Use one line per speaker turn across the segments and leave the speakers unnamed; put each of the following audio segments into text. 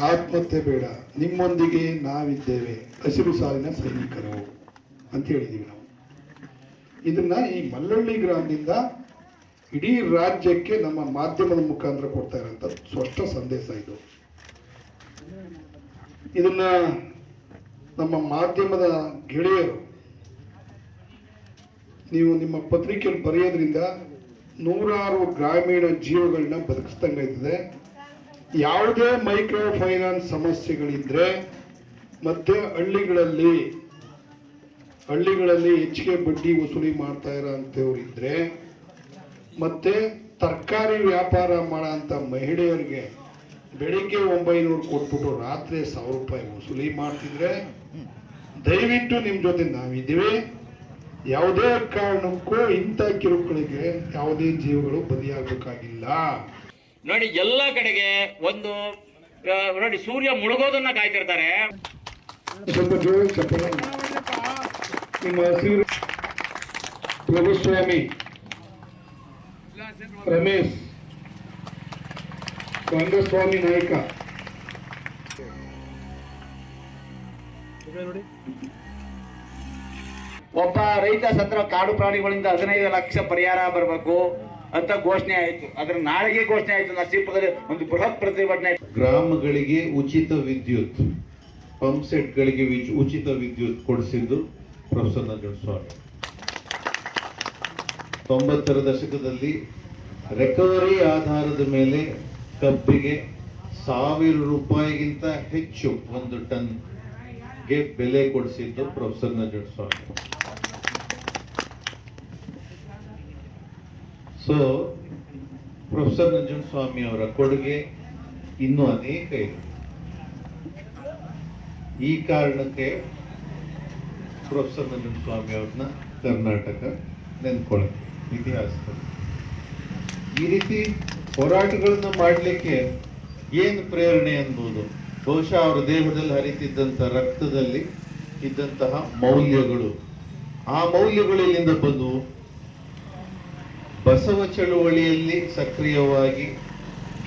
ಆತ್ಮಹತ್ಯೆ ಬೇಡ, ನಿಮ್ಮೊಂದಿಗೆ ನಾವಿದ್ದೇವೆ, ಹಸಿರು ಸಾಲಿನ ಸೈನಿಕರು ಅಂತ ಹೇಳಿದೀವಿ ನಾವು. ಇದನ್ನ ಈ ಮಲ್ಲಳ್ಳಿ ಗ್ರಾಮದಿಂದ ಇಡೀ ರಾಜ್ಯಕ್ಕೆ ನಮ್ಮ ಮಾಧ್ಯಮದ ಮುಖಾಂತರ ಕೊಡ್ತಾ ಇರೋಂಥ ಸ್ಪಷ್ಟ ಸಂದೇಶ ಇದು. ಇದನ್ನ ನಮ್ಮ ಮಾಧ್ಯಮದ ಗೆಳೆಯರು ನೀವು ನಿಮ್ಮ ಪತ್ರಿಕೆಯಲ್ಲಿ ಬರೆಯೋದ್ರಿಂದ ನೂರಾರು ಗ್ರಾಮೀಣ ಜೀವಗಳನ್ನ ಬದುಕಿಸ್ದಂಗಾಯ್ತದೆ. ಯಾವುದೇ ಮೈಕ್ರೋ ಫೈನಾನ್ಸ್ ಸಮಸ್ಯೆಗಳಿದ್ರೆ ಮತ್ತೆ ಹಳ್ಳಿಗಳಲ್ಲಿ ಹೆಚ್ಚಿಗೆ ಬಡ್ಡಿ ವಸೂಲಿ ಮಾಡ್ತಾ ಇರೋಂಥವ್ರಿದ್ರೆ ಮತ್ತೆ ತರಕಾರಿ ವ್ಯಾಪಾರ ಮಾಡೋ ಅಂಥ ಮಹಿಳೆಯರಿಗೆ ಬೆಳಿಗ್ಗೆ 900 ಕೊಟ್ಬಿಟ್ಟು ರಾತ್ರಿ 1000 ರೂಪಾಯಿ ವಸೂಲಿ ಮಾಡ್ತಿದ್ರೆ ದಯವಿಟ್ಟು ನಿಮ್ಮ ಜೊತೆ ನಾವಿದ್ದೀವಿ. ಯಾವುದೇ ಕಾರಣಕ್ಕೂ ಇಂಥ ಕಿರುಕುಳಿಗೆ ಯಾವುದೇ ಜೀವಗಳು ಬಲಿಯಾಗಬೇಕಾಗಿಲ್ಲ.
ನೋಡಿ, ಎಲ್ಲ ಕಡೆಗೆ ಒಂದು ನೋಡಿ ಸೂರ್ಯ ಮುಳುಗೋದನ್ನ ಕಾಯ್ತಿರ್ತಾರೆ.
ಸ್ವಲ್ಪ ಜೋರ ಚಪ್ಪಲ. ನಿಮ್ಮ ಹೆಸರು ಪ್ರಭುಸ್ವಾಮಿ ರಮೇಶ್, ರಂಗಸ್ವಾಮಿ ನಾಯಕ.
ಒಬ್ಬ ರೈತ ಸತ್ರ ಕಾಡು ಪ್ರಾಣಿಗಳಿಂದ 15 ಲಕ್ಷ ಪರಿಹಾರ ಬರಬೇಕು ಅಂತ ಘೋಷಣೆ ಆಯಿತು. ಅದ್ರ ನಾಳೆಗೆ ಘೋಷಣೆ ಆಯಿತು. ನರಸೀಪುರದಲ್ಲಿ ಒಂದು ಬೃಹತ್ ಪ್ರತಿಭಟನೆ.
ಗ್ರಾಮಗಳಿಗೆ ಉಚಿತ ವಿದ್ಯುತ್, ಪಂಪ್ ಸೆಟ್ಗಳಿಗೆ ಉಚಿತ ವಿದ್ಯುತ್ ಕೊಡಿಸಿದ್ದು ಪ್ರೊಫೆಸರ್ ನಂಜುಂಡಸ್ವಾಮಿ. 90ರ ದಶಕದಲ್ಲಿ ರಿಕವರಿ ಆಧಾರದ ಮೇಲೆ ಕಬ್ಬಿಗೆ 1000 ರೂಪಾಯಿಗಿಂತ ಹೆಚ್ಚು ಒಂದು ಟನ್ಗೆ ಬೆಲೆ ಕೊಡಿಸಿದ್ದು professor Nanjundaswamy. So professor Nanjundaswamy ಅವರ ಕೊಡುಗೆ ಇನ್ನೂ ಅನೇಕ ಇದೆ. ಈ ಕಾರಣಕ್ಕೆ ಪ್ರೊಫೆಸರ್ ನಂಜುಂಡಸ್ವಾಮಿ ಅವ್ರನ್ನ ಕರ್ನಾಟಕ ನೆನ್ಕೊಳ್ಳುತ್ತೆ ಇತಿಹಾಸದಲ್ಲಿ. ಈ ರೀತಿ ಹೋರಾಟಗಳನ್ನ ಮಾಡಲಿಕ್ಕೆ ಏನು ಪ್ರೇರಣೆ ಅನ್ಬೋದು? ಬಹುಶಃ ಅವರ ದೇಹದಲ್ಲಿ ಹರಿತಿದ್ದಂಥ ರಕ್ತದಲ್ಲಿ ಇದ್ದಂತಹ ಮೌಲ್ಯಗಳು. ಆ ಮೌಲ್ಯಗಳು ಇಲ್ಲಿಂದ ಬಂದವು. ಬಸವ ಚಳುವಳಿಯಲ್ಲಿ ಸಕ್ರಿಯವಾಗಿ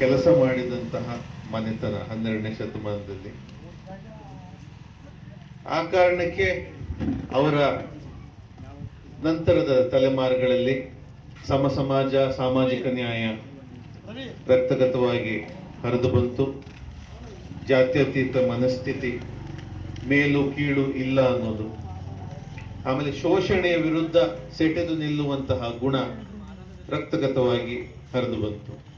ಕೆಲಸ ಮಾಡಿದಂತಹ ಮನೆತನ 12ನೇ ಶತಮಾನದಲ್ಲಿ. ಆ ಕಾರಣಕ್ಕೆ ಅವರ ನಂತರದ ತಲೆಮಾರುಗಳಲ್ಲಿ ಸಮಾಜ, ಸಾಮಾಜಿಕ ನ್ಯಾಯ ರಕ್ತಗತವಾಗಿ ಹರಿದು ಬಂತು. ಜಾತ್ಯತೀತ ಮನಸ್ಥಿತಿ, ಮೇಲು ಕೀಳು ಇಲ್ಲ ಅನ್ನೋದು, ಆಮೇಲೆ ಶೋಷಣೆಯ ವಿರುದ್ಧ ಸೆಟೆದು ನಿಲ್ಲುವಂತಹ ಗುಣ ರಕ್ತಗತವಾಗಿ ಹರಿದು ಬಂತು.